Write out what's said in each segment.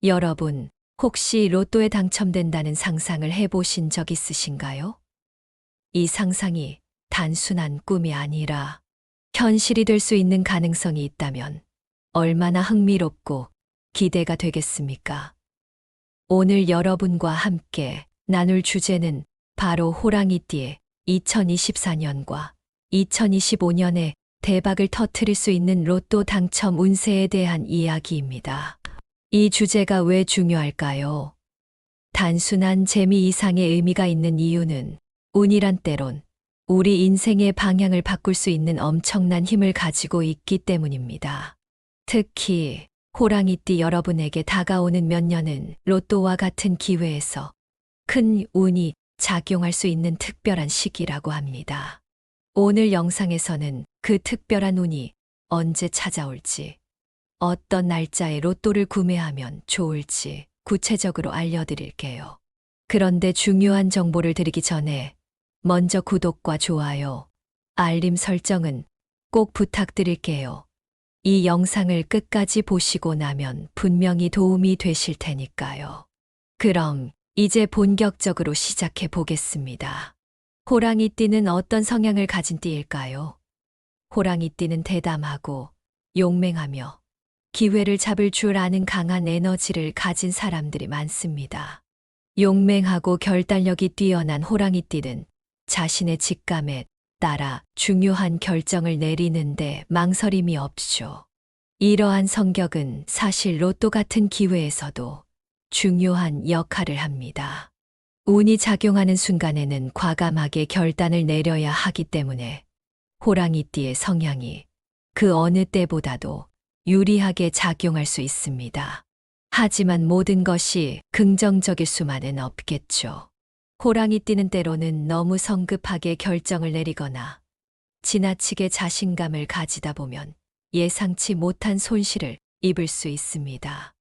여러분, 혹시 로또에 당첨된다는 상상을 해보신 적 있으신가요? 이 상상이 단순한 꿈이 아니라 현실이 될 수 있는 가능성이 있다면 얼마나 흥미롭고 기대가 되겠습니까? 오늘 여러분과 함께 나눌 주제는 바로 호랑이띠의 2024년과 2025년에 대박을 터뜨릴 수 있는 로또 당첨 운세에 대한 이야기입니다. 이 주제가 왜 중요할까요? 단순한 재미 이상의 의미가 있는 이유는 운이란 때론 우리 인생의 방향을 바꿀 수 있는 엄청난 힘을 가지고 있기 때문입니다. 특히 호랑이띠 여러분에게 다가오는 몇 년은 로또와 같은 기회에서 큰 운이 작용할 수 있는 특별한 시기라고 합니다. 오늘 영상에서는 그 특별한 운이 언제 찾아올지, 어떤 날짜에 로또를 구매하면 좋을지 구체적으로 알려드릴게요. 그런데 중요한 정보를 드리기 전에 먼저 구독과 좋아요, 알림 설정은 꼭 부탁드릴게요. 이 영상을 끝까지 보시고 나면 분명히 도움이 되실 테니까요. 그럼 이제 본격적으로 시작해 보겠습니다. 호랑이띠는 어떤 성향을 가진 띠일까요? 호랑이띠는 대담하고 용맹하며 기회를 잡을 줄 아는 강한 에너지를 가진 사람들이 많습니다. 용맹하고 결단력이 뛰어난 호랑이띠는 자신의 직감에 따라 중요한 결정을 내리는데 망설임이 없죠. 이러한 성격은 사실 로또 같은 기회에서도 중요한 역할을 합니다. 운이 작용하는 순간에는 과감하게 결단을 내려야 하기 때문에 호랑이띠의 성향이 그 어느 때보다도 유리하게 작용할 수 있습니다. 하지만 모든 것이 긍정적일 수만은 없겠죠. 호랑이띠는 때로는 너무 성급하게 결정을 내리거나 지나치게 자신감을 가지다 보면 예상치 못한 손실을 입을 수 있습니다.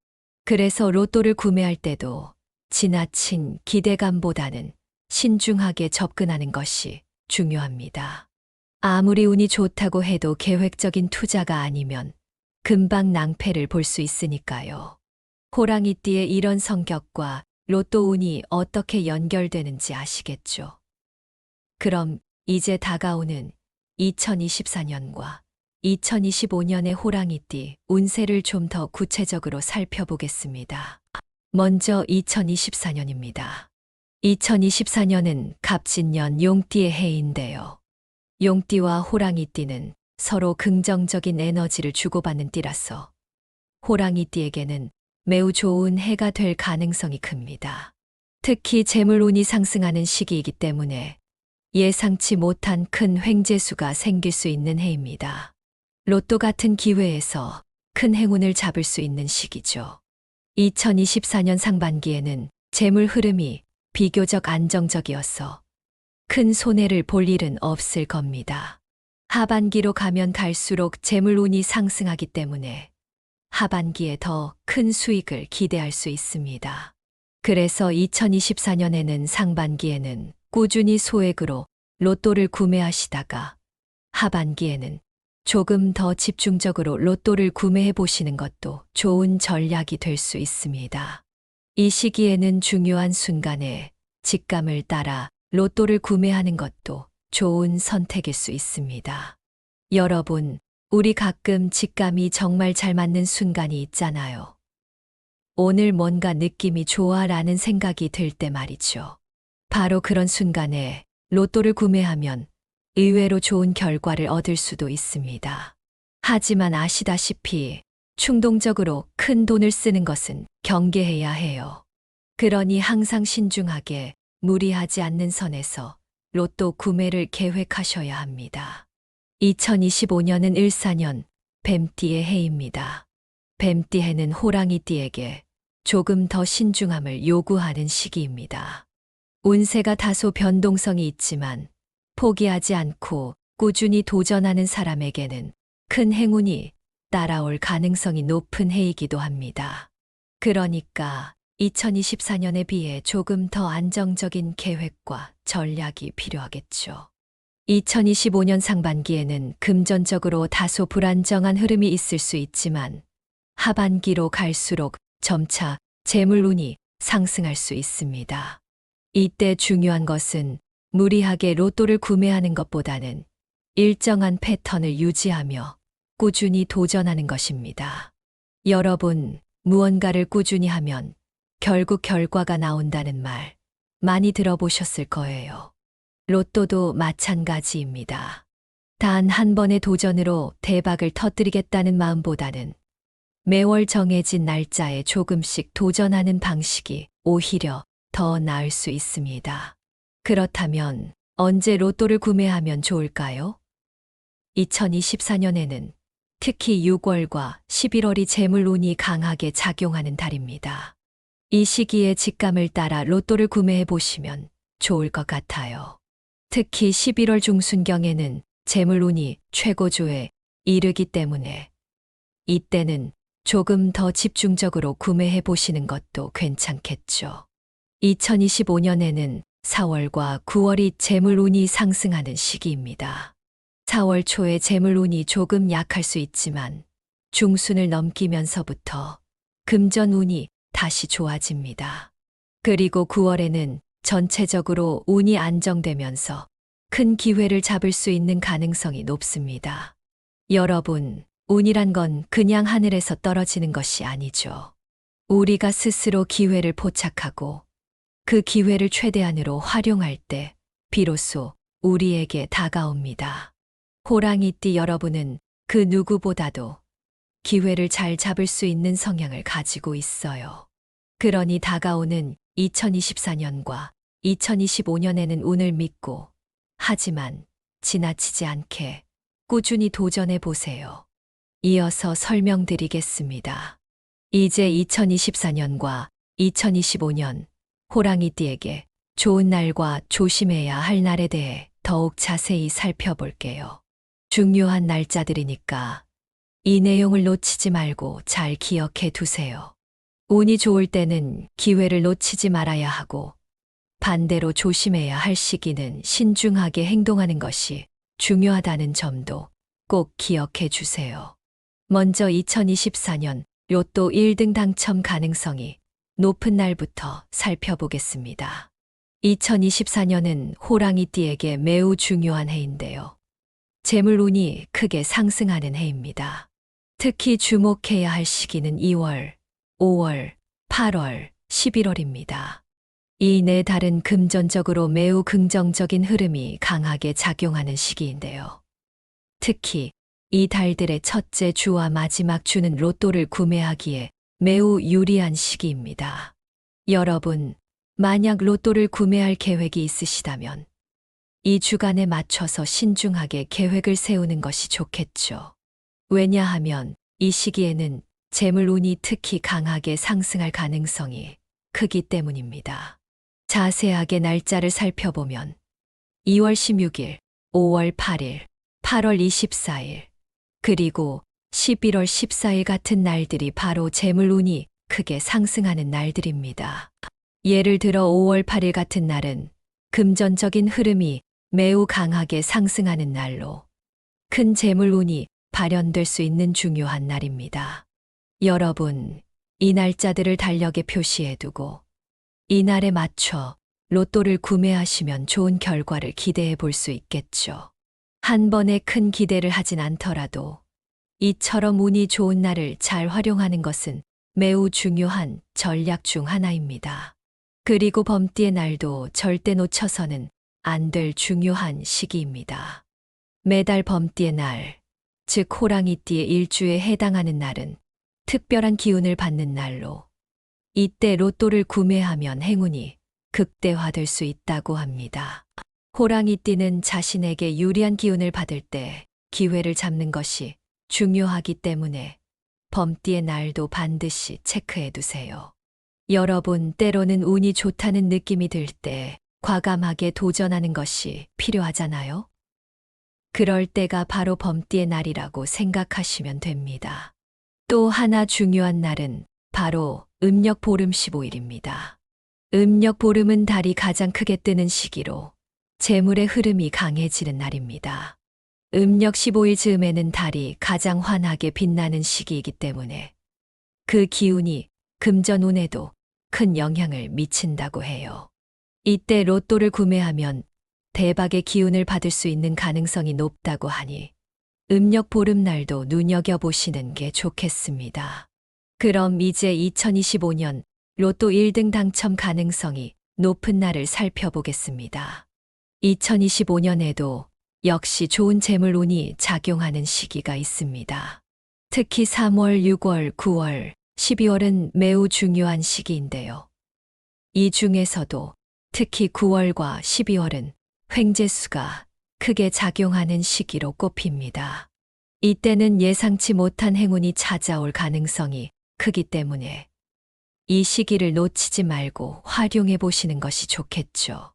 그래서 로또를 구매할 때도 지나친 기대감보다는 신중하게 접근하는 것이 중요합니다. 아무리 운이 좋다고 해도 계획적인 투자가 아니면 금방 낭패를 볼 수 있으니까요. 호랑이띠의 이런 성격과 로또 운이 어떻게 연결되는지 아시겠죠? 그럼 이제 다가오는 2024년과 2025년의 호랑이띠 운세를 좀 더 구체적으로 살펴보겠습니다. 먼저 2024년입니다. 2024년은 갑진년 용띠의 해인데요. 용띠와 호랑이띠는 서로 긍정적인 에너지를 주고받는 띠라서 호랑이띠에게는 매우 좋은 해가 될 가능성이 큽니다. 특히 재물운이 상승하는 시기이기 때문에 예상치 못한 큰 횡재수가 생길 수 있는 해입니다. 로또 같은 기회에서 큰 행운을 잡을 수 있는 시기죠. 2024년 상반기에는 재물 흐름이 비교적 안정적이어서 큰 손해를 볼 일은 없을 겁니다. 하반기로 가면 갈수록 재물운이 상승하기 때문에 하반기에 더 큰 수익을 기대할 수 있습니다. 그래서 2024년에는 상반기에는 꾸준히 소액으로 로또를 구매하시다가 하반기에는 조금 더 집중적으로 로또를 구매해 보시는 것도 좋은 전략이 될 수 있습니다. 이 시기에는 중요한 순간에 직감을 따라 로또를 구매하는 것도 좋은 선택일 수 있습니다. 여러분, 우리 가끔 직감이 정말 잘 맞는 순간이 있잖아요. 오늘 뭔가 느낌이 좋아라는 생각이 들 때 말이죠. 바로 그런 순간에 로또를 구매하면 의외로 좋은 결과를 얻을 수도 있습니다. 하지만 아시다시피 충동적으로 큰 돈을 쓰는 것은 경계해야 해요. 그러니 항상 신중하게 무리하지 않는 선에서 로또 구매를 계획하셔야 합니다. 2025년은 을사년 뱀띠의 해입니다. 뱀띠 해는 호랑이띠에게 조금 더 신중함을 요구하는 시기입니다. 운세가 다소 변동성이 있지만 포기하지 않고 꾸준히 도전하는 사람에게는 큰 행운이 따라올 가능성이 높은 해이기도 합니다. 그러니까 2024년에 비해 조금 더 안정적인 계획과 전략이 필요하겠죠. 2025년 상반기에는 금전적으로 다소 불안정한 흐름이 있을 수 있지만 하반기로 갈수록 점차 재물운이 상승할 수 있습니다. 이때 중요한 것은 무리하게 로또를 구매하는 것보다는 일정한 패턴을 유지하며 꾸준히 도전하는 것입니다. 여러분, 무언가를 꾸준히 하면 결국 결과가 나온다는 말 많이 들어보셨을 거예요. 로또도 마찬가지입니다. 단 한 번의 도전으로 대박을 터뜨리겠다는 마음보다는 매월 정해진 날짜에 조금씩 도전하는 방식이 오히려 더 나을 수 있습니다. 그렇다면 언제 로또를 구매하면 좋을까요? 2024년에는 특히 6월과 11월이 재물운이 강하게 작용하는 달입니다. 이 시기에 직감을 따라 로또를 구매해 보시면 좋을 것 같아요. 특히 11월 중순경에는 재물운이 최고조에 이르기 때문에 이때는 조금 더 집중적으로 구매해 보시는 것도 괜찮겠죠. 2025년에는 4월과 9월이 재물운이 상승하는 시기입니다. 4월 초에 재물운이 조금 약할 수 있지만 중순을 넘기면서부터 금전운이 다시 좋아집니다. 그리고 9월에는 전체적으로 운이 안정되면서 큰 기회를 잡을 수 있는 가능성이 높습니다. 여러분, 운이란 건 그냥 하늘에서 떨어지는 것이 아니죠. 우리가 스스로 기회를 포착하고 그 기회를 최대한으로 활용할 때 비로소 우리에게 다가옵니다. 호랑이띠 여러분은 그 누구보다도 기회를 잘 잡을 수 있는 성향을 가지고 있어요. 그러니 다가오는 2024년과 2025년에는 운을 믿고 하지만 지나치지 않게 꾸준히 도전해 보세요. 이어서 설명드리겠습니다. 이제 2024년과 2025년 호랑이띠에게 좋은 날과 조심해야 할 날에 대해 더욱 자세히 살펴볼게요. 중요한 날짜들이니까 이 내용을 놓치지 말고 잘 기억해 두세요. 운이 좋을 때는 기회를 놓치지 말아야 하고 반대로 조심해야 할 시기는 신중하게 행동하는 것이 중요하다는 점도 꼭 기억해 주세요. 먼저 2024년 로또 1등 당첨 가능성이 높은 날부터 살펴보겠습니다. 2024년은 호랑이띠에게 매우 중요한 해인데요. 재물운이 크게 상승하는 해입니다. 특히 주목해야 할 시기는 2월, 5월, 8월, 11월입니다. 이 네 달은 금전적으로 매우 긍정적인 흐름이 강하게 작용하는 시기인데요. 특히 이 달들의 첫째 주와 마지막 주는 로또를 구매하기에 매우 유리한 시기입니다. 여러분, 만약 로또를 구매할 계획이 있으시다면 이 주간에 맞춰서 신중하게 계획을 세우는 것이 좋겠죠. 왜냐하면 이 시기에는 재물운이 특히 강하게 상승할 가능성이 크기 때문입니다. 자세하게 날짜를 살펴보면 2월 16일, 5월 8일, 8월 24일, 그리고 11월 14일 같은 날들이 바로 재물운이 크게 상승하는 날들입니다. 예를 들어 5월 8일 같은 날은 금전적인 흐름이 매우 강하게 상승하는 날로 큰 재물운이 발현될 수 있는 중요한 날입니다. 여러분, 이 날짜들을 달력에 표시해두고 이 날에 맞춰 로또를 구매하시면 좋은 결과를 기대해 볼 수 있겠죠. 한 번에 큰 기대를 하진 않더라도 이처럼 운이 좋은 날을 잘 활용하는 것은 매우 중요한 전략 중 하나입니다. 그리고 범띠의 날도 절대 놓쳐서는 안 될 중요한 시기입니다. 매달 범띠의 날, 즉 호랑이띠의 일주에 해당하는 날은 특별한 기운을 받는 날로 이때 로또를 구매하면 행운이 극대화될 수 있다고 합니다. 호랑이띠는 자신에게 유리한 기운을 받을 때 기회를 잡는 것이 중요하기 때문에 범띠의 날도 반드시 체크해 두세요. 여러분, 때로는 운이 좋다는 느낌이 들 때 과감하게 도전하는 것이 필요하잖아요? 그럴 때가 바로 범띠의 날이라고 생각하시면 됩니다. 또 하나 중요한 날은 바로 음력 보름 15일입니다. 음력 보름은 달이 가장 크게 뜨는 시기로 재물의 흐름이 강해지는 날입니다. 음력 15일 즈음에는 달이 가장 환하게 빛나는 시기이기 때문에 그 기운이 금전운에도 큰 영향을 미친다고 해요. 이때 로또를 구매하면 대박의 기운을 받을 수 있는 가능성이 높다고 하니 음력 보름날도 눈여겨보시는 게 좋겠습니다. 그럼 이제 2025년 로또 1등 당첨 가능성이 높은 날을 살펴보겠습니다. 2025년에도 역시 좋은 재물운이 작용하는 시기가 있습니다. 특히 3월, 6월, 9월, 12월은 매우 중요한 시기인데요. 이 중에서도 특히 9월과 12월은 횡재수가 크게 작용하는 시기로 꼽힙니다. 이때는 예상치 못한 행운이 찾아올 가능성이 크기 때문에 이 시기를 놓치지 말고 활용해 보시는 것이 좋겠죠.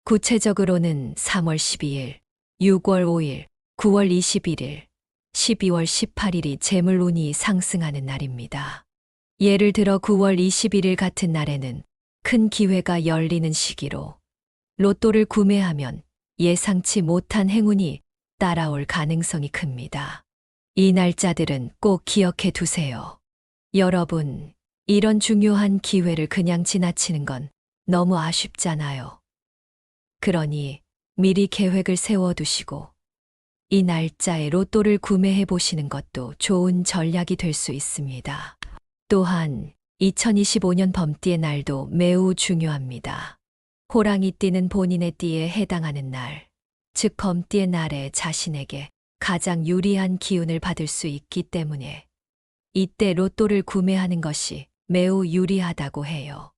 구체적으로는 3월 12일, 6월 5일, 9월 21일, 12월 18일이 재물운이 상승하는 날입니다. 예를 들어 9월 21일 같은 날에는 큰 기회가 열리는 시기로 로또를 구매하면 예상치 못한 행운이 따라올 가능성이 큽니다. 이 날짜들은 꼭 기억해 두세요. 여러분, 이런 중요한 기회를 그냥 지나치는 건 너무 아쉽잖아요. 그러니 미리 계획을 세워두시고 이 날짜에 로또를 구매해 보시는 것도 좋은 전략이 될 수 있습니다. 또한 2025년 범띠의 날도 매우 중요합니다. 호랑이 띠는 본인의 띠에 해당하는 날, 즉 범띠의 날에 자신에게 가장 유리한 기운을 받을 수 있기 때문에 이때 로또를 구매하는 것이 매우 유리하다고 해요.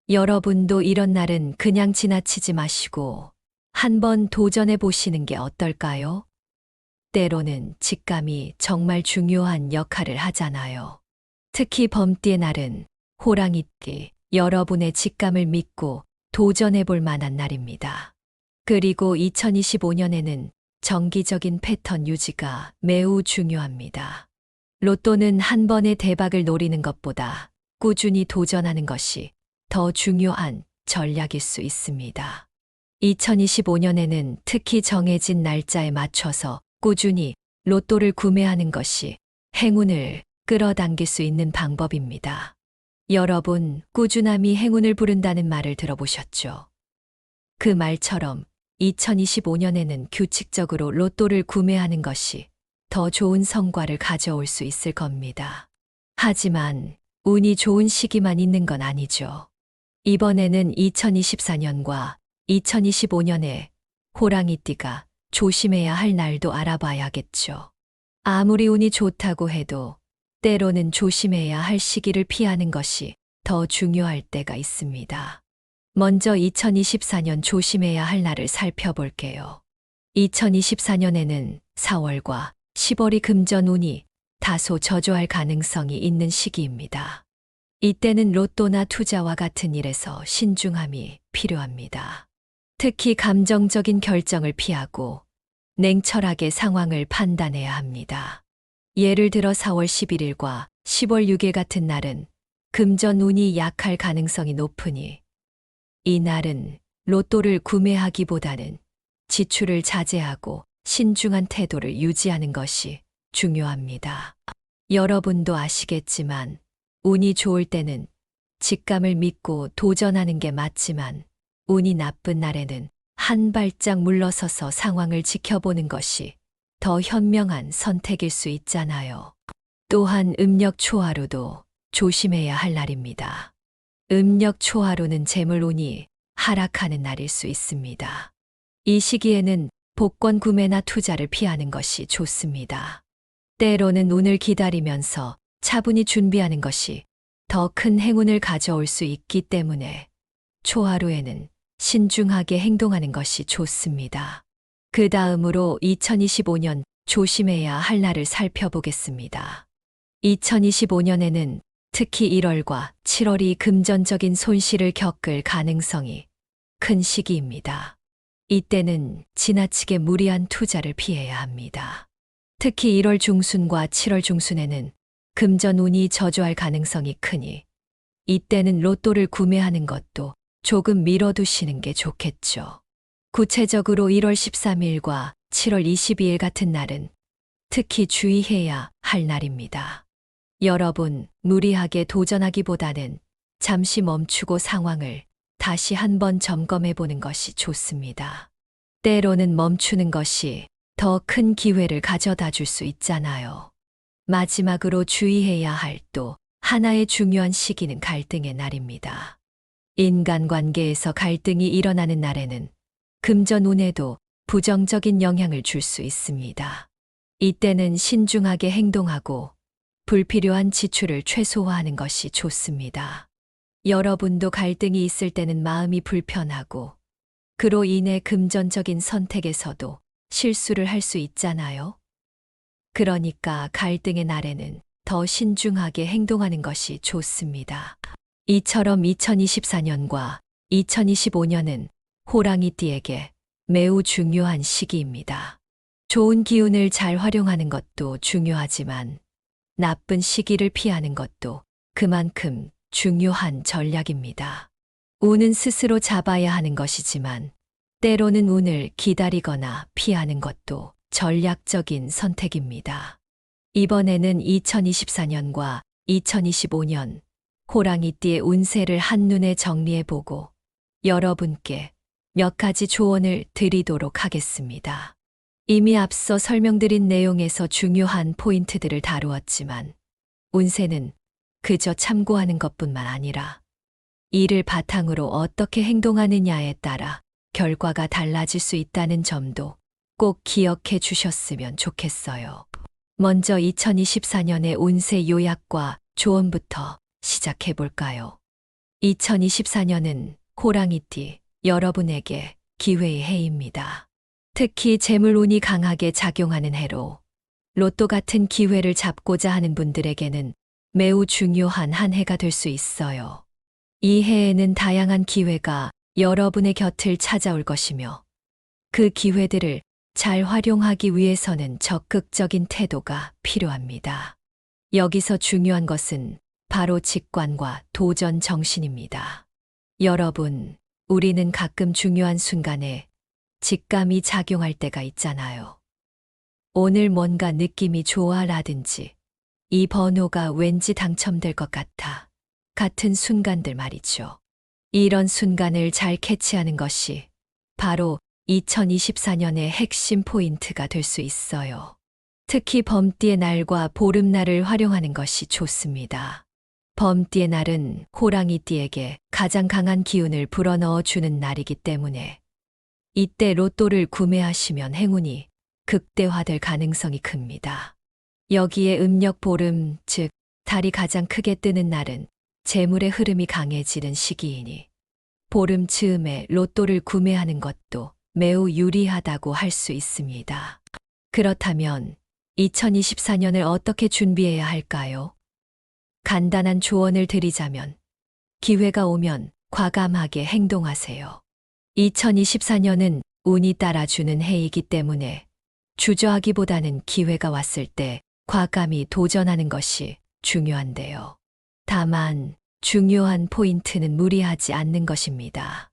여러분도 이런 날은 그냥 지나치지 마시고 한번 도전해 보시는 게 어떨까요? 때로는 직감이 정말 중요한 역할을 하잖아요. 특히 범띠의 날은 호랑이띠, 여러분의 직감을 믿고 도전해 볼 만한 날입니다. 그리고 2025년에는 정기적인 패턴 유지가 매우 중요합니다. 로또는 한 번의 대박을 노리는 것보다 꾸준히 도전하는 것이 더 중요한 전략일 수 있습니다. 2025년에는 특히 정해진 날짜에 맞춰서 꾸준히 로또를 구매하는 것이 행운을 끌어당길 수 있는 방법입니다. 여러분, 꾸준함이 행운을 부른다는 말을 들어보셨죠? 그 말처럼 2025년에는 규칙적으로 로또를 구매하는 것이 더 좋은 성과를 가져올 수 있을 겁니다. 하지만 운이 좋은 시기만 있는 건 아니죠. 이번에는 2024년과 2025년에 호랑이띠가 조심해야 할 날도 알아봐야겠죠. 아무리 운이 좋다고 해도 때로는 조심해야 할 시기를 피하는 것이 더 중요할 때가 있습니다. 먼저 2024년 조심해야 할 날을 살펴볼게요. 2024년에는 4월과 10월이 금전운이 다소 저조할 가능성이 있는 시기입니다. 이때는 로또나 투자와 같은 일에서 신중함이 필요합니다. 특히 감정적인 결정을 피하고 냉철하게 상황을 판단해야 합니다. 예를 들어 4월 11일과 10월 6일 같은 날은 금전운이 약할 가능성이 높으니 이 날은 로또를 구매하기보다는 지출을 자제하고 신중한 태도를 유지하는 것이 중요합니다. 여러분도 아시겠지만 운이 좋을 때는 직감을 믿고 도전하는 게 맞지만 운이 나쁜 날에는 한 발짝 물러서서 상황을 지켜보는 것이 더 현명한 선택일 수 있잖아요. 또한 음력 초하루도 조심해야 할 날입니다. 음력 초하루는 재물운이 하락하는 날일 수 있습니다. 이 시기에는 복권 구매나 투자를 피하는 것이 좋습니다. 때로는 운을 기다리면서 차분히 준비하는 것이 더 큰 행운을 가져올 수 있기 때문에 초하루에는 신중하게 행동하는 것이 좋습니다. 그 다음으로 2025년 조심해야 할 날을 살펴보겠습니다. 2025년에는 특히 1월과 7월이 금전적인 손실을 겪을 가능성이 큰 시기입니다. 이때는 지나치게 무리한 투자를 피해야 합니다. 특히 1월 중순과 7월 중순에는 금전운이 저조할 가능성이 크니 이때는 로또를 구매하는 것도 조금 미뤄두시는 게 좋겠죠. 구체적으로 1월 13일과 7월 22일 같은 날은 특히 주의해야 할 날입니다. 여러분, 무리하게 도전하기보다는 잠시 멈추고 상황을 다시 한번 점검해 보는 것이 좋습니다. 때로는 멈추는 것이 더 큰 기회를 가져다 줄 수 있잖아요. 마지막으로 주의해야 할 또 하나의 중요한 시기는 갈등의 날입니다. 인간관계에서 갈등이 일어나는 날에는 금전운에도 부정적인 영향을 줄 수 있습니다. 이때는 신중하게 행동하고 불필요한 지출을 최소화하는 것이 좋습니다. 여러분도 갈등이 있을 때는 마음이 불편하고 그로 인해 금전적인 선택에서도 실수를 할 수 있잖아요. 그러니까 갈등의 날에는 더 신중하게 행동하는 것이 좋습니다. 이처럼 2024년과 2025년은 호랑이띠에게 매우 중요한 시기입니다. 좋은 기운을 잘 활용하는 것도 중요하지만 나쁜 시기를 피하는 것도 그만큼 중요한 전략입니다. 운은 스스로 잡아야 하는 것이지만 때로는 운을 기다리거나 피하는 것도 전략적인 선택입니다. 이번에는 2024년과 2025년 호랑이띠의 운세를 한눈에 정리해보고 여러분께 몇 가지 조언을 드리도록 하겠습니다. 이미 앞서 설명드린 내용에서 중요한 포인트들을 다루었지만 운세는 그저 참고하는 것뿐만 아니라 이를 바탕으로 어떻게 행동하느냐에 따라 결과가 달라질 수 있다는 점도 꼭 기억해 주셨으면 좋겠어요. 먼저 2024년의 운세 요약과 조언부터 시작해 볼까요? 2024년은 호랑이띠 여러분에게 기회의 해입니다. 특히 재물운이 강하게 작용하는 해로 로또 같은 기회를 잡고자 하는 분들에게는 매우 중요한 한 해가 될 수 있어요. 이 해에는 다양한 기회가 여러분의 곁을 찾아올 것이며 그 기회들을 잘 활용하기 위해서는 적극적인 태도가 필요합니다. 여기서 중요한 것은 바로 직관과 도전 정신입니다. 여러분, 우리는 가끔 중요한 순간에 직감이 작용할 때가 있잖아요. 오늘 뭔가 느낌이 좋아라든지 이 번호가 왠지 당첨될 것 같아 같은 순간들 말이죠. 이런 순간을 잘 캐치하는 것이 바로 2024년의 핵심 포인트가 될 수 있어요. 특히 범띠의 날과 보름날을 활용하는 것이 좋습니다. 범띠의 날은 호랑이띠에게 가장 강한 기운을 불어넣어 주는 날이기 때문에 이때 로또를 구매하시면 행운이 극대화될 가능성이 큽니다. 여기에 음력 보름, 즉 달이 가장 크게 뜨는 날은 재물의 흐름이 강해지는 시기이니 보름 즈음에 로또를 구매하는 것도 매우 유리하다고 할 수 있습니다. 그렇다면 2024년을 어떻게 준비해야 할까요? 간단한 조언을 드리자면 기회가 오면 과감하게 행동하세요. 2024년은 운이 따라주는 해이기 때문에 주저하기보다는 기회가 왔을 때 과감히 도전하는 것이 중요한데요. 다만 중요한 포인트는 무리하지 않는 것입니다.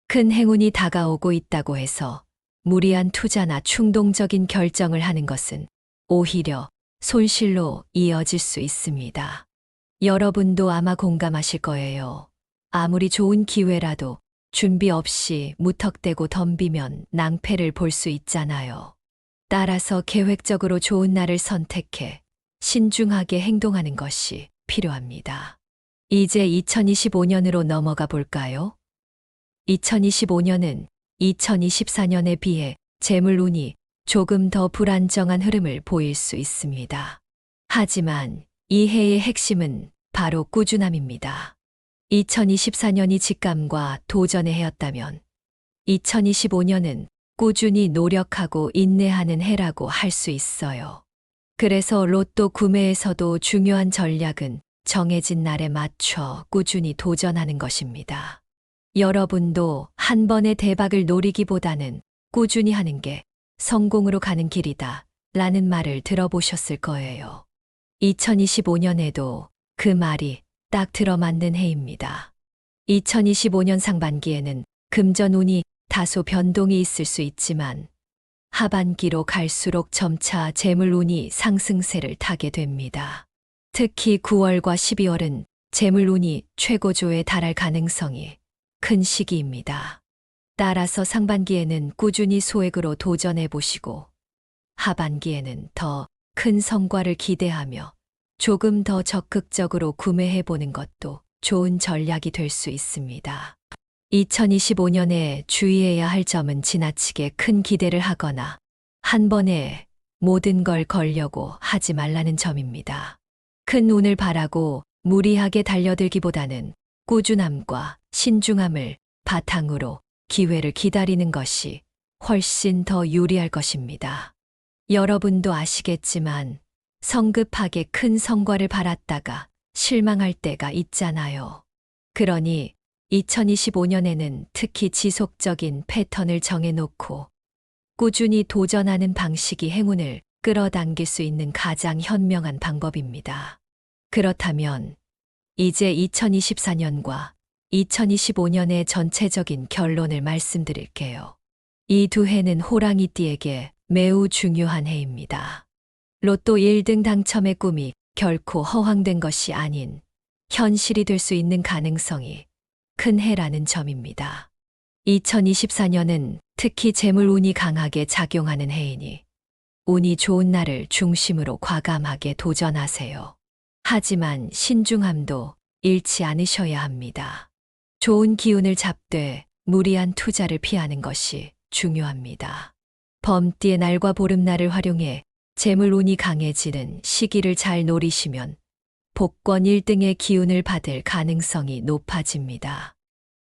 큰 행운이 다가오고 있다고 해서 무리한 투자나 충동적인 결정을 하는 것은 오히려 손실로 이어질 수 있습니다. 여러분도 아마 공감하실 거예요. 아무리 좋은 기회라도 준비 없이 무턱대고 덤비면 낭패를 볼 수 있잖아요. 따라서 계획적으로 좋은 날을 선택해 신중하게 행동하는 것이 필요합니다. 이제 2025년으로 넘어가 볼까요? 2025년은 2024년에 비해 재물운이 조금 더 불안정한 흐름을 보일 수 있습니다. 하지만 이 해의 핵심은 바로 꾸준함입니다. 2024년이 직감과 도전의 해였다면 2025년은 꾸준히 노력하고 인내하는 해라고 할 수 있어요. 그래서 로또 구매에서도 중요한 전략은 정해진 날에 맞춰 꾸준히 도전하는 것입니다. 여러분도 한 번의 대박을 노리기보다는 꾸준히 하는 게 성공으로 가는 길이다 라는 말을 들어보셨을 거예요. 2025년에도 그 말이 딱 들어맞는 해입니다. 2025년 상반기에는 금전운이 다소 변동이 있을 수 있지만 하반기로 갈수록 점차 재물운이 상승세를 타게 됩니다. 특히 9월과 12월은 재물운이 최고조에 달할 가능성이 큰 시기입니다. 따라서 상반기에는 꾸준히 소액으로 도전해 보시고 하반기에는 더 큰 성과를 기대하며 조금 더 적극적으로 구매해 보는 것도 좋은 전략이 될 수 있습니다. 2025년에 주의해야 할 점은 지나치게 큰 기대를 하거나 한 번에 모든 걸 걸려고 하지 말라는 점입니다. 큰 운을 바라고 무리하게 달려들기보다는 꾸준함과 신중함을 바탕으로 기회를 기다리는 것이 훨씬 더 유리할 것입니다. 여러분도 아시겠지만 성급하게 큰 성과를 바랐다가 실망할 때가 있잖아요. 그러니 2025년에는 특히 지속적인 패턴을 정해놓고 꾸준히 도전하는 방식이 행운을 끌어당길 수 있는 가장 현명한 방법입니다. 그렇다면 이제 2024년과 2025년의 전체적인 결론을 말씀드릴게요. 이 두 해는 호랑이띠에게 매우 중요한 해입니다. 로또 1등 당첨의 꿈이 결코 허황된 것이 아닌 현실이 될 수 있는 가능성이 큰 해라는 점입니다. 2024년은 특히 재물운이 강하게 작용하는 해이니 운이 좋은 날을 중심으로 과감하게 도전하세요. 하지만 신중함도 잃지 않으셔야 합니다. 좋은 기운을 잡되 무리한 투자를 피하는 것이 중요합니다. 범띠의 날과 보름날을 활용해 재물운이 강해지는 시기를 잘 노리시면 복권 1등의 기운을 받을 가능성이 높아집니다.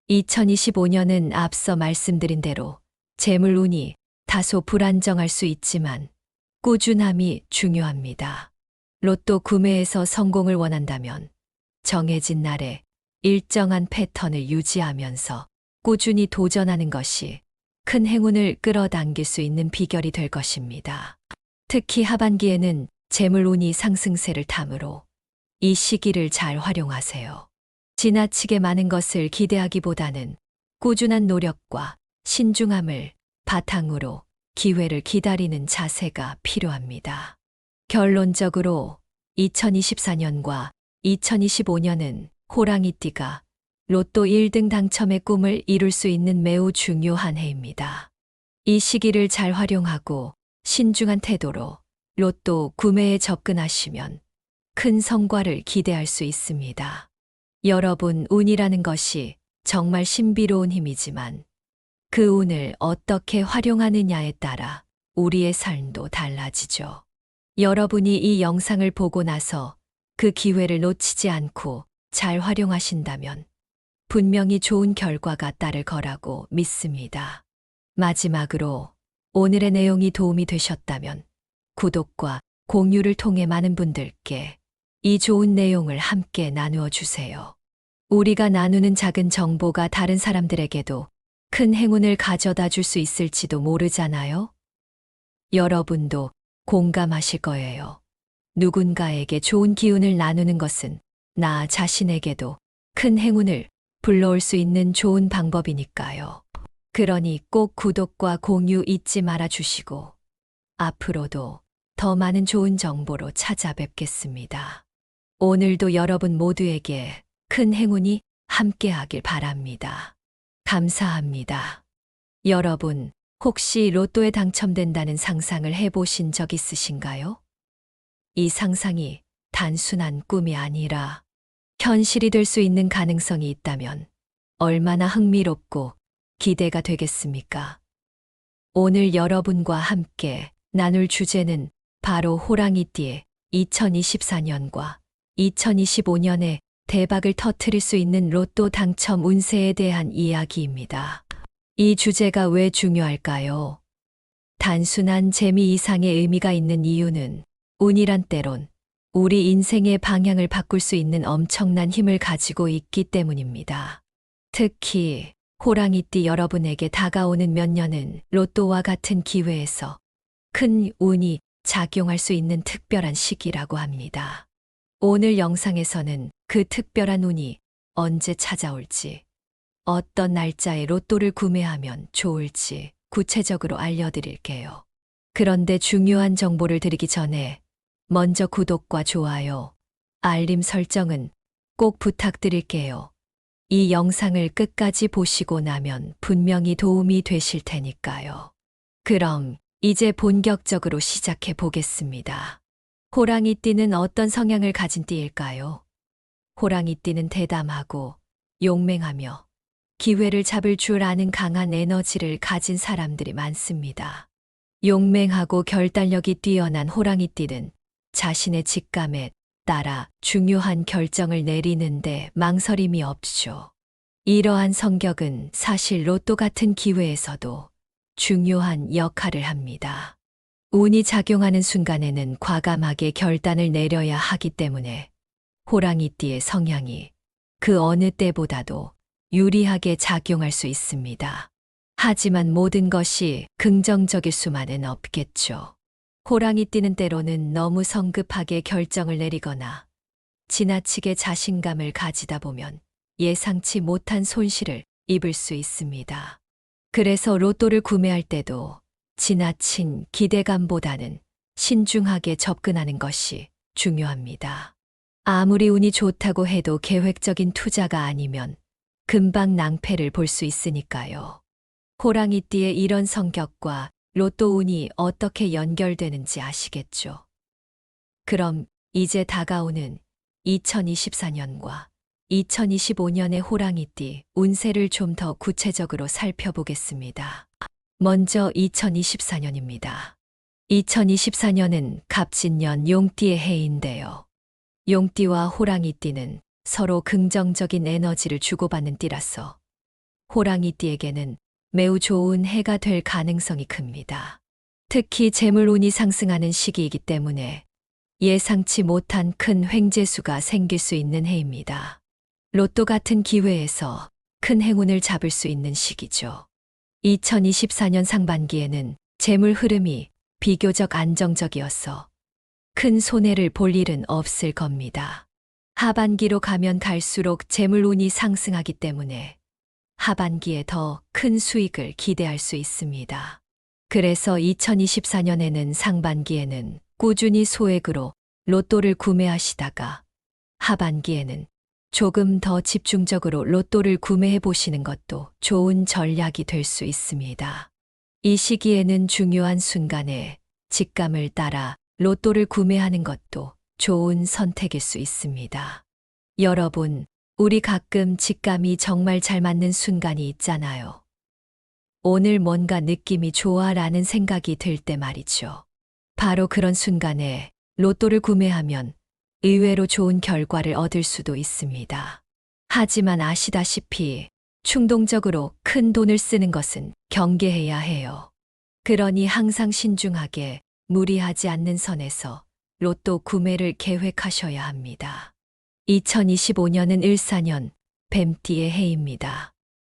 2025년은 앞서 말씀드린 대로 재물운이 다소 불안정할 수 있지만 꾸준함이 중요합니다. 로또 구매에서 성공을 원한다면 정해진 날에 일정한 패턴을 유지하면서 꾸준히 도전하는 것이 큰 행운을 끌어당길 수 있는 비결이 될 것입니다. 특히 하반기에는 재물운이 상승세를 타므로 이 시기를 잘 활용하세요. 지나치게 많은 것을 기대하기보다는 꾸준한 노력과 신중함을 바탕으로 기회를 기다리는 자세가 필요합니다. 결론적으로 2024년과 2025년은 호랑이띠가 로또 1등 당첨의 꿈을 이룰 수 있는 매우 중요한 해입니다. 이 시기를 잘 활용하고 신중한 태도로 로또 구매에 접근하시면 큰 성과를 기대할 수 있습니다. 여러분, 운이라는 것이 정말 신비로운 힘이지만 그 운을 어떻게 활용하느냐에 따라 우리의 삶도 달라지죠. 여러분이 이 영상을 보고 나서 그 기회를 놓치지 않고 잘 활용하신다면 분명히 좋은 결과가 따를 거라고 믿습니다. 마지막으로 오늘의 내용이 도움이 되셨다면 구독과 공유를 통해 많은 분들께 이 좋은 내용을 함께 나누어 주세요. 우리가 나누는 작은 정보가 다른 사람들에게도 큰 행운을 가져다 줄 수 있을지도 모르잖아요. 여러분도 공감하실 거예요. 누군가에게 좋은 기운을 나누는 것은 나 자신에게도 큰 행운을 불러올 수 있는 좋은 방법이니까요. 그러니 꼭 구독과 공유 잊지 말아 주시고 앞으로도 더 많은 좋은 정보로 찾아뵙겠습니다. 오늘도 여러분 모두에게 큰 행운이 함께하길 바랍니다. 감사합니다. 여러분, 혹시 로또에 당첨된다는 상상을 해보신 적 있으신가요? 이 상상이 단순한 꿈이 아니라 현실이 될 수 있는 가능성이 있다면 얼마나 흥미롭고 기대가 되겠습니까? 오늘 여러분과 함께 나눌 주제는 바로 호랑이띠의 2024년과 2025년에 대박을 터뜨릴 수 있는 로또 당첨 운세에 대한 이야기입니다. 이 주제가 왜 중요할까요? 단순한 재미 이상의 의미가 있는 이유는 운이란 때론 우리 인생의 방향을 바꿀 수 있는 엄청난 힘을 가지고 있기 때문입니다. 특히 호랑이띠 여러분에게 다가오는 몇 년은 로또와 같은 기회에서 큰 운이 작용할 수 있는 특별한 시기라고 합니다. 오늘 영상에서는 그 특별한 운이 언제 찾아올지, 어떤 날짜에 로또를 구매하면 좋을지 구체적으로 알려드릴게요. 그런데 중요한 정보를 드리기 전에 먼저 구독과 좋아요, 알림 설정은 꼭 부탁드릴게요. 이 영상을 끝까지 보시고 나면 분명히 도움이 되실 테니까요. 그럼 이제 본격적으로 시작해 보겠습니다. 호랑이띠는 어떤 성향을 가진 띠일까요? 호랑이띠는 대담하고 용맹하며 기회를 잡을 줄 아는 강한 에너지를 가진 사람들이 많습니다. 용맹하고 결단력이 뛰어난 호랑이띠는 자신의 직감에 따라 중요한 결정을 내리는데 망설임이 없죠. 이러한 성격은 사실 로또 같은 기회에서도 중요한 역할을 합니다. 운이 작용하는 순간에는 과감하게 결단을 내려야 하기 때문에 호랑이띠의 성향이 그 어느 때보다도 유리하게 작용할 수 있습니다. 하지만 모든 것이 긍정적일 수만은 없겠죠. 호랑이띠는 때로는 너무 성급하게 결정을 내리거나 지나치게 자신감을 가지다 보면 예상치 못한 손실을 입을 수 있습니다. 그래서 로또를 구매할 때도 지나친 기대감보다는 신중하게 접근하는 것이 중요합니다. 아무리 운이 좋다고 해도 계획적인 투자가 아니면 금방 낭패를 볼 수 있으니까요. 호랑이띠의 이런 성격과 로또 운이 어떻게 연결되는지 아시겠죠? 그럼 이제 다가오는 2024년과 2025년의 호랑이띠 운세를 좀 더 구체적으로 살펴보겠습니다. 먼저 2024년입니다. 2024년은 갑진년 용띠의 해인데요. 용띠와 호랑이띠는 서로 긍정적인 에너지를 주고받는 띠라서 호랑이띠에게는 매우 좋은 해가 될 가능성이 큽니다. 특히 재물운이 상승하는 시기이기 때문에 예상치 못한 큰 횡재수가 생길 수 있는 해입니다. 로또 같은 기회에서 큰 행운을 잡을 수 있는 시기죠. 2024년 상반기에는 재물 흐름이 비교적 안정적이어서 큰 손해를 볼 일은 없을 겁니다. 하반기로 가면 갈수록 재물운이 상승하기 때문에 하반기에 더 큰 수익을 기대할 수 있습니다. 그래서 2024년에는 상반기에는 꾸준히 소액으로 로또를 구매하시다가 하반기에는 조금 더 집중적으로 로또를 구매해 보시는 것도 좋은 전략이 될 수 있습니다. 이 시기에는 중요한 순간에 직감을 따라 로또를 구매하는 것도 좋은 선택일 수 있습니다. 여러분, 우리 가끔 직감이 정말 잘 맞는 순간이 있잖아요. 오늘 뭔가 느낌이 좋아 라는 생각이 들 때 말이죠. 바로 그런 순간에 로또를 구매하면 의외로 좋은 결과를 얻을 수도 있습니다. 하지만 아시다시피 충동적으로 큰 돈을 쓰는 것은 경계해야 해요. 그러니 항상 신중하게 무리하지 않는 선에서 로또 구매를 계획하셔야 합니다. 2025년은 을사년 뱀띠의 해입니다.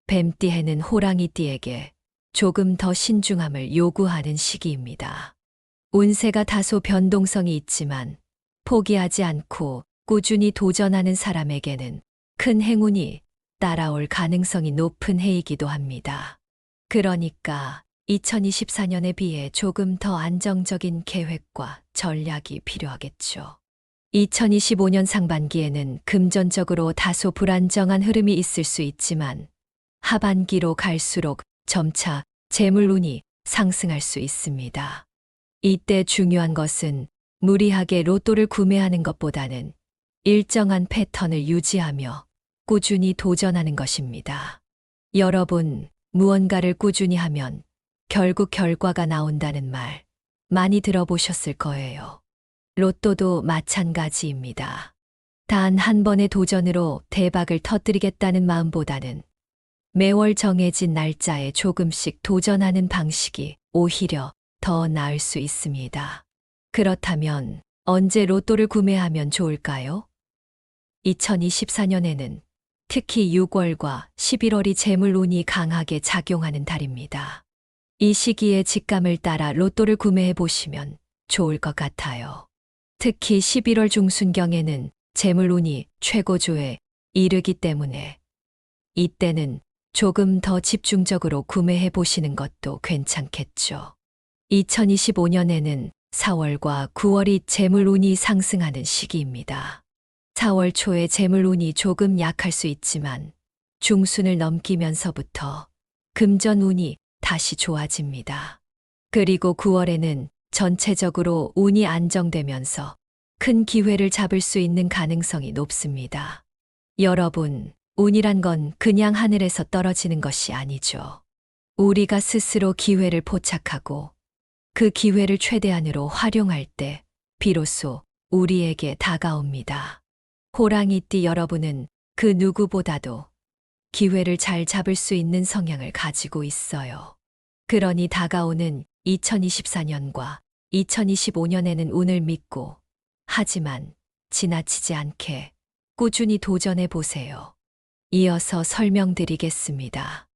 뱀띠 해는 호랑이띠에게 조금 더 신중함을 요구하는 시기입니다. 운세가 다소 변동성이 있지만 포기하지 않고 꾸준히 도전하는 사람에게는 큰 행운이 따라올 가능성이 높은 해이기도 합니다. 그러니까 2024년에 비해 조금 더 안정적인 계획과 전략이 필요하겠죠. 2025년 상반기에는 금전적으로 다소 불안정한 흐름이 있을 수 있지만 하반기로 갈수록 점차 재물운이 상승할 수 있습니다. 이때 중요한 것은 무리하게 로또를 구매하는 것보다는 일정한 패턴을 유지하며 꾸준히 도전하는 것입니다. 여러분, 무언가를 꾸준히 하면 결국 결과가 나온다는 말 많이 들어보셨을 거예요. 로또도 마찬가지입니다. 단 한 번의 도전으로 대박을 터뜨리겠다는 마음보다는 매월 정해진 날짜에 조금씩 도전하는 방식이 오히려 더 나을 수 있습니다. 그렇다면 언제 로또를 구매하면 좋을까요? 2024년에는 특히 6월과 11월이 재물운이 강하게 작용하는 달입니다. 이 시기에 직감을 따라 로또를 구매해 보시면 좋을 것 같아요. 특히 11월 중순경에는 재물운이 최고조에 이르기 때문에 이때는 조금 더 집중적으로 구매해 보시는 것도 괜찮겠죠. 2025년에는 4월과 9월이 재물운이 상승하는 시기입니다. 4월 초에 재물운이 조금 약할 수 있지만 중순을 넘기면서부터 금전운이 다시 좋아집니다. 그리고 9월에는 전체적으로 운이 안정되면서 큰 기회를 잡을 수 있는 가능성이 높습니다. 여러분, 운이란 건 그냥 하늘에서 떨어지는 것이 아니죠. 우리가 스스로 기회를 포착하고 그 기회를 최대한으로 활용할 때 비로소 우리에게 다가옵니다. 호랑이띠 여러분은 그 누구보다도 기회를 잘 잡을 수 있는 성향을 가지고 있어요. 그러니 다가오는 2024년과 2025년에는 운을 믿고 하지만 지나치지 않게 꾸준히 도전해 보세요. 이어서 설명드리겠습니다.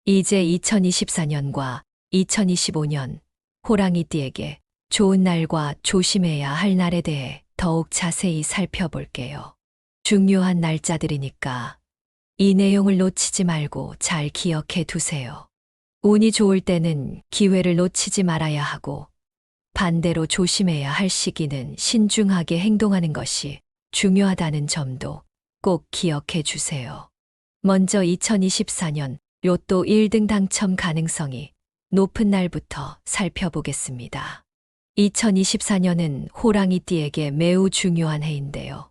이제 2024년과 2025년 호랑이띠에게 좋은 날과 조심해야 할 날에 대해 더욱 자세히 살펴볼게요. 중요한 날짜들이니까 이 내용을 놓치지 말고 잘 기억해 두세요. 운이 좋을 때는 기회를 놓치지 말아야 하고 반대로 조심해야 할 시기는 신중하게 행동하는 것이 중요하다는 점도 꼭 기억해 주세요. 먼저 2024년 로또 1등 당첨 가능성이 높은 날부터 살펴보겠습니다. 2024년은 호랑이띠에게 매우 중요한 해인데요.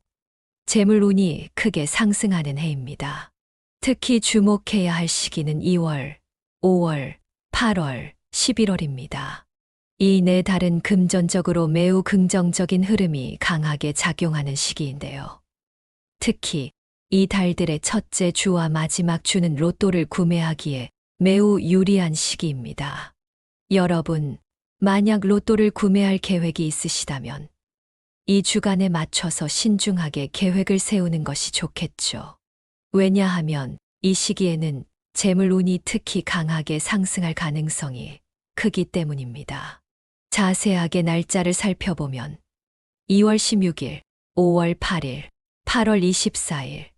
재물운이 크게 상승하는 해입니다. 특히 주목해야 할 시기는 2월, 5월, 8월, 11월입니다. 이 네 달은 금전적으로 매우 긍정적인 흐름이 강하게 작용하는 시기인데요. 특히 이 달들의 첫째 주와 마지막 주는 로또를 구매하기에 매우 유리한 시기입니다. 여러분, 만약 로또를 구매할 계획이 있으시다면 이 주간에 맞춰서 신중하게 계획을 세우는 것이 좋겠죠. 왜냐하면 이 시기에는 재물운이 특히 강하게 상승할 가능성이 크기 때문입니다. 자세하게 날짜를 살펴보면 2월 16일, 5월 8일, 8월 24일,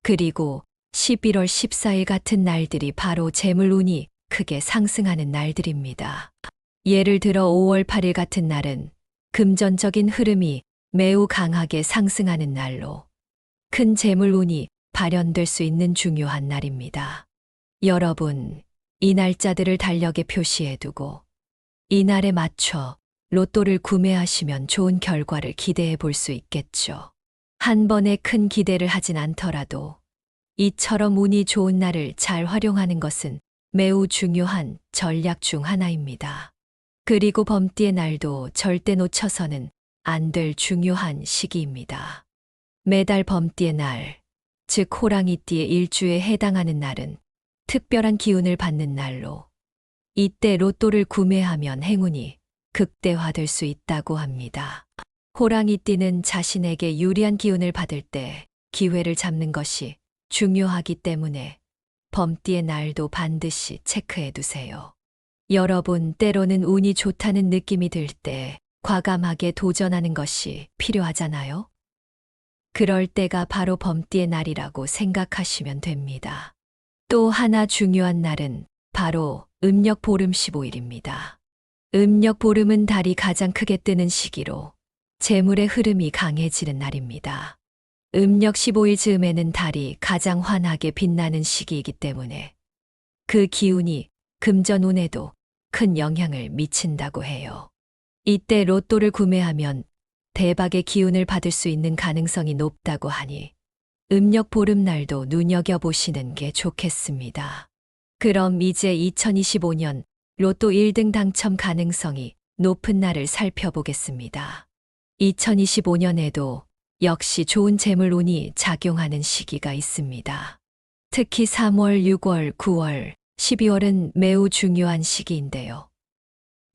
그리고 11월 14일 같은 날들이 바로 재물운이 크게 상승하는 날들입니다. 예를 들어 5월 8일 같은 날은 금전적인 흐름이 매우 강하게 상승하는 날로 큰 재물운이 발현될 수 있는 중요한 날입니다. 여러분, 이 날짜들을 달력에 표시해두고 이 날에 맞춰 로또를 구매하시면 좋은 결과를 기대해 볼 수 있겠죠. 한 번에 큰 기대를 하진 않더라도 이처럼 운이 좋은 날을 잘 활용하는 것은 매우 중요한 전략 중 하나입니다. 그리고 범띠의 날도 절대 놓쳐서는 안 될 중요한 시기입니다. 매달 범띠의 날, 즉 호랑이띠의 일주에 해당하는 날은 특별한 기운을 받는 날로 이때 로또를 구매하면 행운이 극대화될 수 있다고 합니다. 호랑이띠는 자신에게 유리한 기운을 받을 때 기회를 잡는 것이 중요하기 때문에 범띠의 날도 반드시 체크해 두세요. 여러분, 때로는 운이 좋다는 느낌이 들 때 과감하게 도전하는 것이 필요하잖아요? 그럴 때가 바로 범띠의 날이라고 생각하시면 됩니다. 또 하나 중요한 날은 바로 음력 보름 15일입니다. 음력 보름은 달이 가장 크게 뜨는 시기로 재물의 흐름이 강해지는 날입니다. 음력 15일 즈음에는 달이 가장 환하게 빛나는 시기이기 때문에 그 기운이 금전운에도 큰 영향을 미친다고 해요. 이때 로또를 구매하면 대박의 기운을 받을 수 있는 가능성이 높다고 하니 음력 보름날도 눈여겨보시는 게 좋겠습니다. 그럼 이제 2025년 로또 1등 당첨 가능성이 높은 날을 살펴보겠습니다. 2025년에도 역시 좋은 재물운이 작용하는 시기가 있습니다. 특히 3월, 6월, 9월, 12월은 매우 중요한 시기인데요.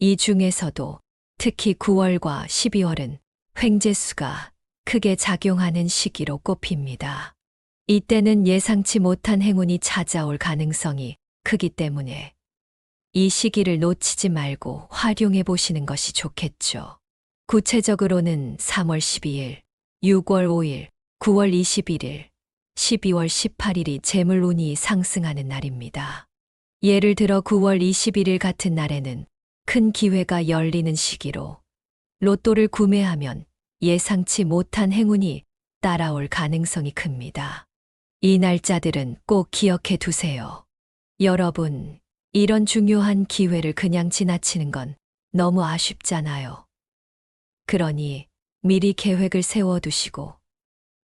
이 중에서도 특히 9월과 12월은 횡재수가 크게 작용하는 시기로 꼽힙니다. 이때는 예상치 못한 행운이 찾아올 가능성이 크기 때문에 이 시기를 놓치지 말고 활용해 보시는 것이 좋겠죠. 구체적으로는 3월 12일, 6월 5일, 9월 21일, 12월 18일이 재물운이 상승하는 날입니다. 예를 들어 9월 21일 같은 날에는 큰 기회가 열리는 시기로 로또를 구매하면 예상치 못한 행운이 따라올 가능성이 큽니다. 이 날짜들은 꼭 기억해 두세요. 여러분, 이런 중요한 기회를 그냥 지나치는 건 너무 아쉽잖아요. 그러니 미리 계획을 세워두시고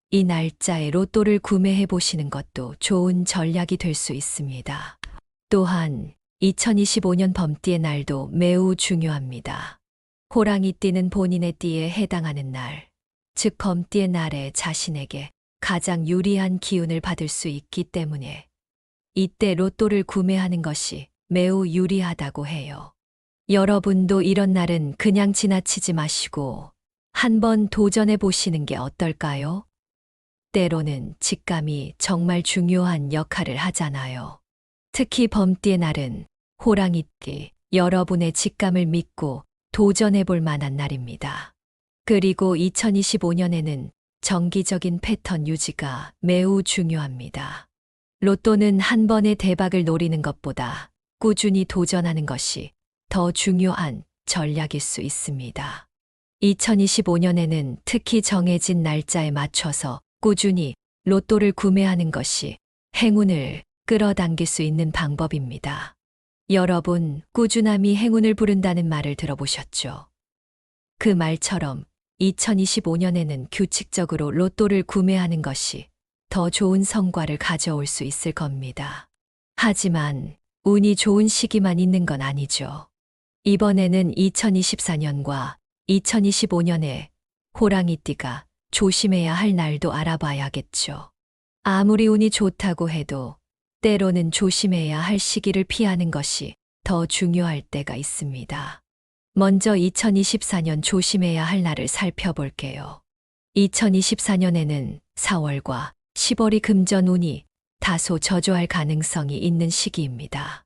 이 날짜에 로또를 구매해 보시는 것도 좋은 전략이 될 수 있습니다. 또한 2025년 범띠의 날도 매우 중요합니다. 호랑이 띠는 본인의 띠에 해당하는 날, 즉 범띠의 날에 자신에게 가장 유리한 기운을 받을 수 있기 때문에 이때 로또를 구매하는 것이 매우 유리하다고 해요. 여러분도 이런 날은 그냥 지나치지 마시고 한번 도전해 보시는 게 어떨까요? 때로는 직감이 정말 중요한 역할을 하잖아요. 특히 범띠의 날은 호랑이띠, 여러분의 직감을 믿고 도전해 볼 만한 날입니다. 그리고 2025년에는 정기적인 패턴 유지가 매우 중요합니다. 로또는 한 번의 대박을 노리는 것보다 꾸준히 도전하는 것이 더 중요한 전략일 수 있습니다. 2025년에는 특히 정해진 날짜에 맞춰서 꾸준히 로또를 구매하는 것이 행운을 끌어당길 수 있는 방법입니다. 여러분, 꾸준함이 행운을 부른다는 말을 들어보셨죠? 그 말처럼 2025년에는 규칙적으로 로또를 구매하는 것이 더 좋은 성과를 가져올 수 있을 겁니다. 하지만 운이 좋은 시기만 있는 건 아니죠. 이번에는 2024년과 2025년에 호랑이띠가 조심해야 할 날도 알아봐야겠죠. 아무리 운이 좋다고 해도 때로는 조심해야 할 시기를 피하는 것이 더 중요할 때가 있습니다. 먼저 2024년 조심해야 할 날을 살펴볼게요. 2024년에는 4월과 10월이 금전 운이 다소 저조할 가능성이 있는 시기입니다.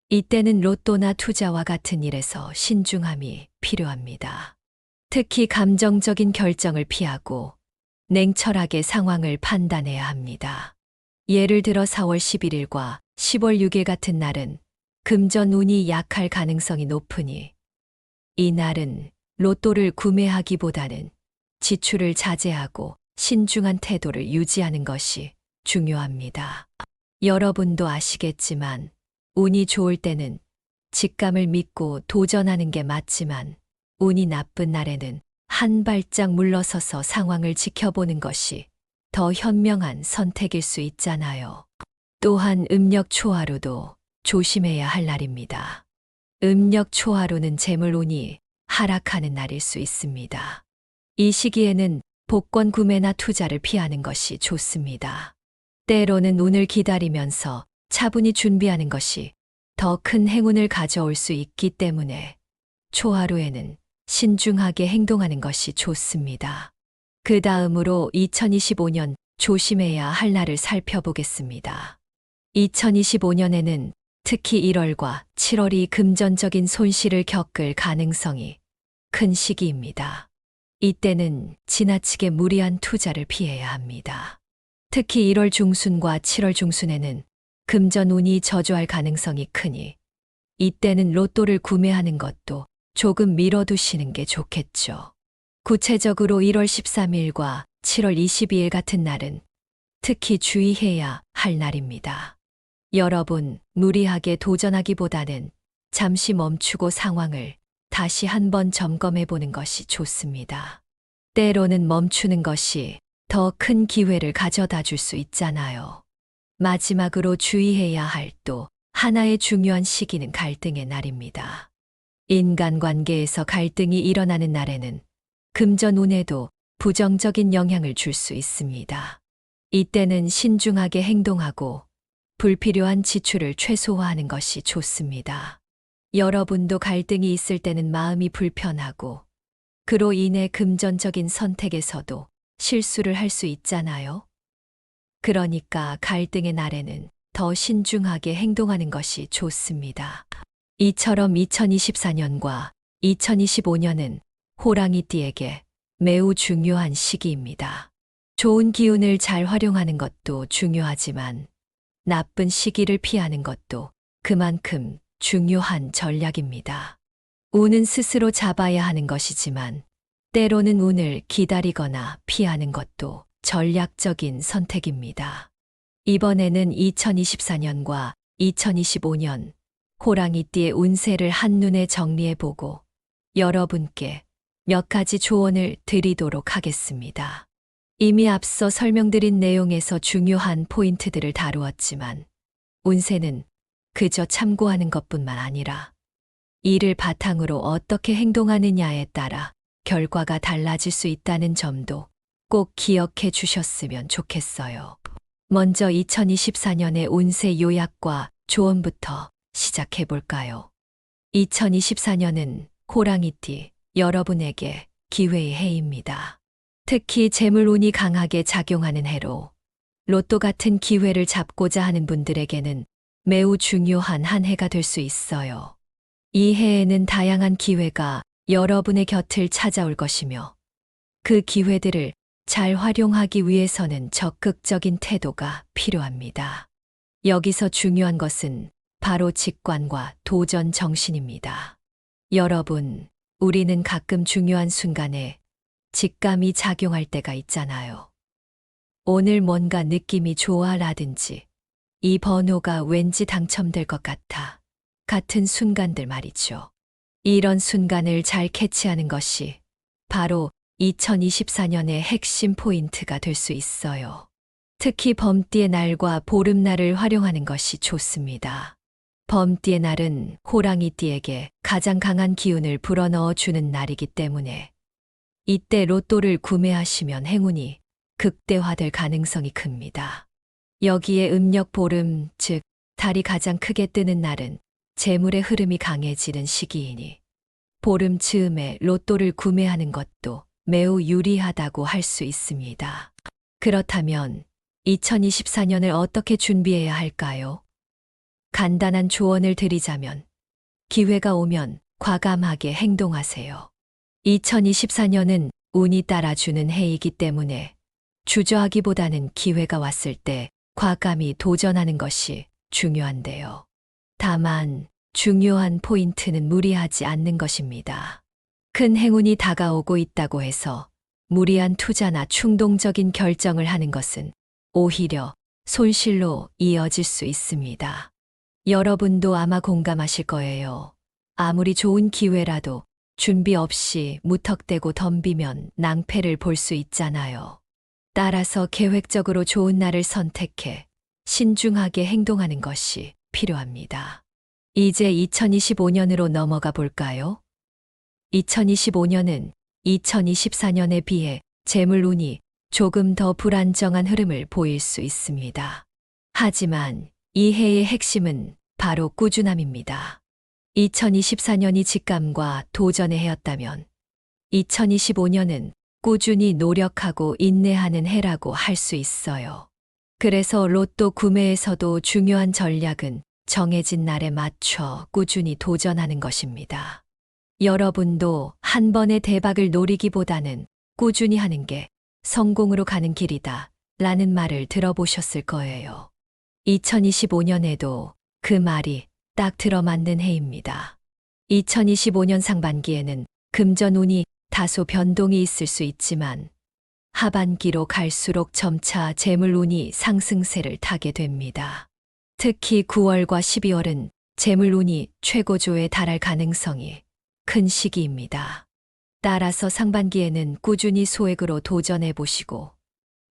이때는 로또나 투자와 같은 일에서 신중함이 필요합니다. 특히 감정적인 결정을 피하고 냉철하게 상황을 판단해야 합니다. 예를 들어 4월 11일과 10월 6일 같은 날은 금전 운이 약할 가능성이 높으니 이 날은 로또를 구매하기보다는 지출을 자제하고 신중한 태도를 유지하는 것이 중요합니다. 여러분도 아시겠지만 운이 좋을 때는 직감을 믿고 도전하는 게 맞지만 운이 나쁜 날에는 한 발짝 물러서서 상황을 지켜보는 것이 더 현명한 선택일 수 있잖아요. 또한 음력 초하루도 조심해야 할 날입니다. 음력 초하루는 재물운이 하락하는 날일 수 있습니다. 이 시기에는 복권 구매나 투자를 피하는 것이 좋습니다. 때로는 운을 기다리면서 차분히 준비하는 것이 더 큰 행운을 가져올 수 있기 때문에 초하루에는 신중하게 행동하는 것이 좋습니다. 그 다음으로 2025년 조심해야 할 날을 살펴보겠습니다. 2025년에는 특히 1월과 7월이 금전적인 손실을 겪을 가능성이 큰 시기입니다. 이때는 지나치게 무리한 투자를 피해야 합니다. 특히 1월 중순과 7월 중순에는 금전 운이 저조할 가능성이 크니 이때는 로또를 구매하는 것도 조금 미뤄두시는 게 좋겠죠. 구체적으로 1월 13일과 7월 22일 같은 날은 특히 주의해야 할 날입니다. 여러분, 무리하게 도전하기보다는 잠시 멈추고 상황을 다시 한번 점검해 보는 것이 좋습니다. 때로는 멈추는 것이 더 큰 기회를 가져다 줄 수 있잖아요. 마지막으로 주의해야 할 또 하나의 중요한 시기는 갈등의 날입니다. 인간관계에서 갈등이 일어나는 날에는 금전운에도 부정적인 영향을 줄 수 있습니다. 이때는 신중하게 행동하고 불필요한 지출을 최소화하는 것이 좋습니다. 여러분도 갈등이 있을 때는 마음이 불편하고 그로 인해 금전적인 선택에서도 실수를 할 수 있잖아요. 그러니까 갈등의 날에는 더 신중하게 행동하는 것이 좋습니다. 이처럼 2024년과 2025년은 호랑이띠에게 매우 중요한 시기입니다. 좋은 기운을 잘 활용하는 것도 중요하지만 나쁜 시기를 피하는 것도 그만큼 중요한 전략입니다. 운은 스스로 잡아야 하는 것이지만 때로는 운을 기다리거나 피하는 것도 전략적인 선택입니다. 이번에는 2024년과 2025년 호랑이띠의 운세를 한눈에 정리해보고 여러분께 몇 가지 조언을 드리도록 하겠습니다. 이미 앞서 설명드린 내용에서 중요한 포인트들을 다루었지만 운세는 그저 참고하는 것뿐만 아니라 이를 바탕으로 어떻게 행동하느냐에 따라 결과가 달라질 수 있다는 점도 꼭 기억해 주셨으면 좋겠어요. 먼저 2024년의 운세 요약과 조언부터 시작해 볼까요? 2024년은 호랑이띠 여러분에게 기회의 해입니다. 특히 재물운이 강하게 작용하는 해로 로또 같은 기회를 잡고자 하는 분들에게는 매우 중요한 한 해가 될 수 있어요. 이 해에는 다양한 기회가 여러분의 곁을 찾아올 것이며 그 기회들을 잘 활용하기 위해서는 적극적인 태도가 필요합니다. 여기서 중요한 것은 바로 직관과 도전 정신입니다. 여러분, 우리는 가끔 중요한 순간에 직감이 작용할 때가 있잖아요. 오늘 뭔가 느낌이 좋아라든지 이 번호가 왠지 당첨될 것 같아 같은 순간들 말이죠. 이런 순간을 잘 캐치하는 것이 바로 2024년의 핵심 포인트가 될 수 있어요. 특히 범띠의 날과 보름날을 활용하는 것이 좋습니다. 범띠의 날은 호랑이띠에게 가장 강한 기운을 불어넣어 주는 날이기 때문에 이때 로또를 구매하시면 행운이 극대화될 가능성이 큽니다. 여기에 음력 보름, 즉 달이 가장 크게 뜨는 날은 재물의 흐름이 강해지는 시기이니 보름 즈음에 로또를 구매하는 것도 매우 유리하다고 할 수 있습니다. 그렇다면 2024년을 어떻게 준비해야 할까요? 간단한 조언을 드리자면 기회가 오면 과감하게 행동하세요. 2024년은 운이 따라주는 해이기 때문에 주저하기보다는 기회가 왔을 때 과감히 도전하는 것이 중요한데요. 다만 중요한 포인트는 무리하지 않는 것입니다. 큰 행운이 다가오고 있다고 해서 무리한 투자나 충동적인 결정을 하는 것은 오히려 손실로 이어질 수 있습니다. 여러분도 아마 공감하실 거예요. 아무리 좋은 기회라도 준비 없이 무턱대고 덤비면 낭패를 볼 수 있잖아요. 따라서 계획적으로 좋은 날을 선택해 신중하게 행동하는 것이 필요합니다. 이제 2025년으로 넘어가 볼까요? 2025년은 2024년에 비해 재물운이 조금 더 불안정한 흐름을 보일 수 있습니다. 하지만 이 해의 핵심은 바로 꾸준함입니다. 2024년이 직감과 도전의 해였다면 2025년은 꾸준히 노력하고 인내하는 해라고 할 수 있어요. 그래서 로또 구매에서도 중요한 전략은 정해진 날에 맞춰 꾸준히 도전하는 것입니다. 여러분도 한 번의 대박을 노리기보다는 꾸준히 하는 게 성공으로 가는 길이다 라는 말을 들어보셨을 거예요. 2025년에도 그 말이 딱 들어맞는 해입니다. 2025년 상반기에는 금전운이 다소 변동이 있을 수 있지만 하반기로 갈수록 점차 재물운이 상승세를 타게 됩니다. 특히 9월과 12월은 재물운이 최고조에 달할 가능성이 큰 시기입니다. 따라서 상반기에는 꾸준히 소액으로 도전해 보시고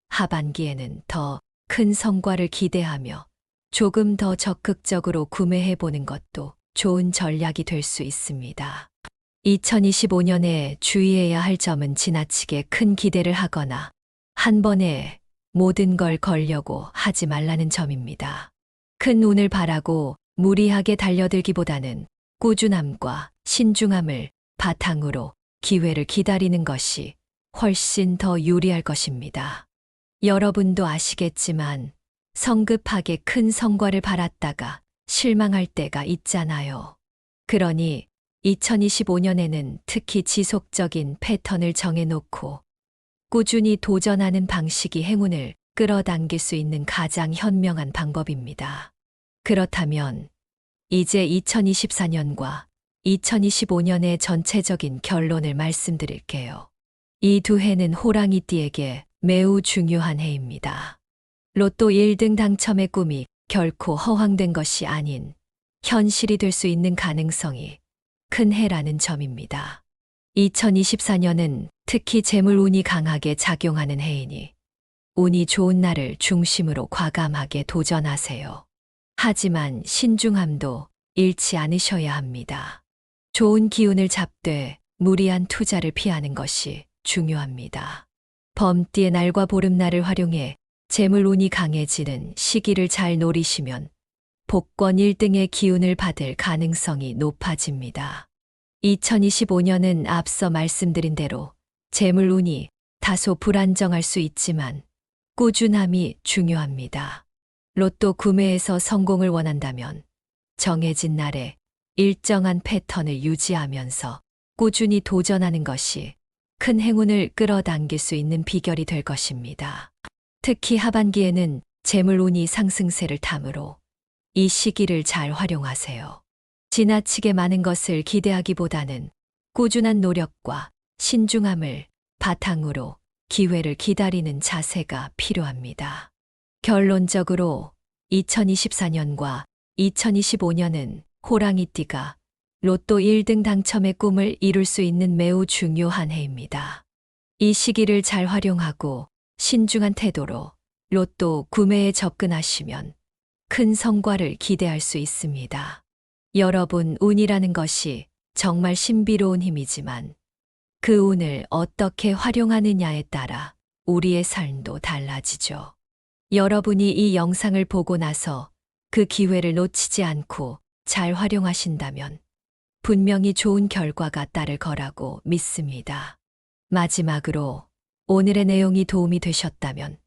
하반기에는 더 큰 성과를 기대하며 조금 더 적극적으로 구매해 보는 것도 좋은 전략이 될 수 있습니다. 2025년에 주의해야 할 점은 지나치게 큰 기대를 하거나 한 번에 모든 걸 걸려고 하지 말라는 점입니다. 큰 운을 바라고 무리하게 달려들기보다는 꾸준함과 신중함을 바탕으로 기회를 기다리는 것이 훨씬 더 유리할 것입니다. 여러분도 아시겠지만 성급하게 큰 성과를 바랐다가 실망할 때가 있잖아요. 그러니 2025년에는 특히 지속적인 패턴을 정해놓고 꾸준히 도전하는 방식이 행운을 끌어당길 수 있는 가장 현명한 방법입니다. 그렇다면 이제 2024년과 2025년의 전체적인 결론을 말씀드릴게요. 이 두 해는 호랑이띠에게 매우 중요한 해입니다. 로또 1등 당첨의 꿈이 결코 허황된 것이 아닌 현실이 될 수 있는 가능성이 큰 해라는 점입니다. 2024년은 특히 재물 운이 강하게 작용하는 해이니 운이 좋은 날을 중심으로 과감하게 도전하세요. 하지만 신중함도 잃지 않으셔야 합니다. 좋은 기운을 잡되 무리한 투자를 피하는 것이 중요합니다. 범띠의 날과 보름날을 활용해 재물 운이 강해지는 시기를 잘 노리시면 복권 1등의 기운을 받을 가능성이 높아집니다. 2025년은 앞서 말씀드린 대로 재물 운이 다소 불안정할 수 있지만 꾸준함이 중요합니다. 로또 구매에서 성공을 원한다면 정해진 날에 일정한 패턴을 유지하면서 꾸준히 도전하는 것이 큰 행운을 끌어당길 수 있는 비결이 될 것입니다. 특히 하반기에는 재물 운이 상승세를 타므로 이 시기를 잘 활용하세요. 지나치게 많은 것을 기대하기보다는 꾸준한 노력과 신중함을 바탕으로 기회를 기다리는 자세가 필요합니다. 결론적으로 2024년과 2025년은 호랑이띠가 로또 1등 당첨의 꿈을 이룰 수 있는 매우 중요한 해입니다. 이 시기를 잘 활용하고 신중한 태도로 로또 구매에 접근하시면 큰 성과를 기대할 수 있습니다. 여러분, 운이라는 것이 정말 신비로운 힘이지만 그 운을 어떻게 활용하느냐에 따라 우리의 삶도 달라지죠. 여러분이 이 영상을 보고 나서 그 기회를 놓치지 않고 잘 활용하신다면 분명히 좋은 결과가 따를 거라고 믿습니다. 마지막으로 오늘의 내용이 도움이 되셨다면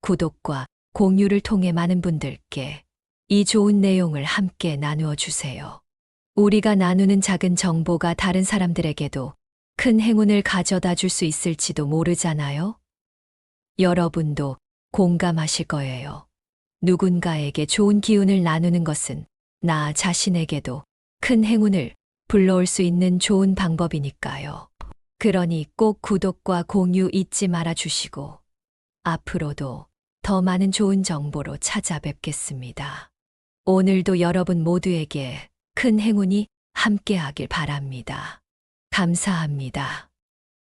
구독과 공유를 통해 많은 분들께 이 좋은 내용을 함께 나누어 주세요. 우리가 나누는 작은 정보가 다른 사람들에게도 큰 행운을 가져다 줄 수 있을지도 모르잖아요. 여러분도 공감하실 거예요. 누군가에게 좋은 기운을 나누는 것은 나 자신에게도 큰 행운을 불러올 수 있는 좋은 방법이니까요. 그러니 꼭 구독과 공유 잊지 말아 주시고 앞으로도 더 많은 좋은 정보로 찾아뵙겠습니다. 오늘도 여러분 모두에게 큰 행운이 함께하길 바랍니다. 감사합니다.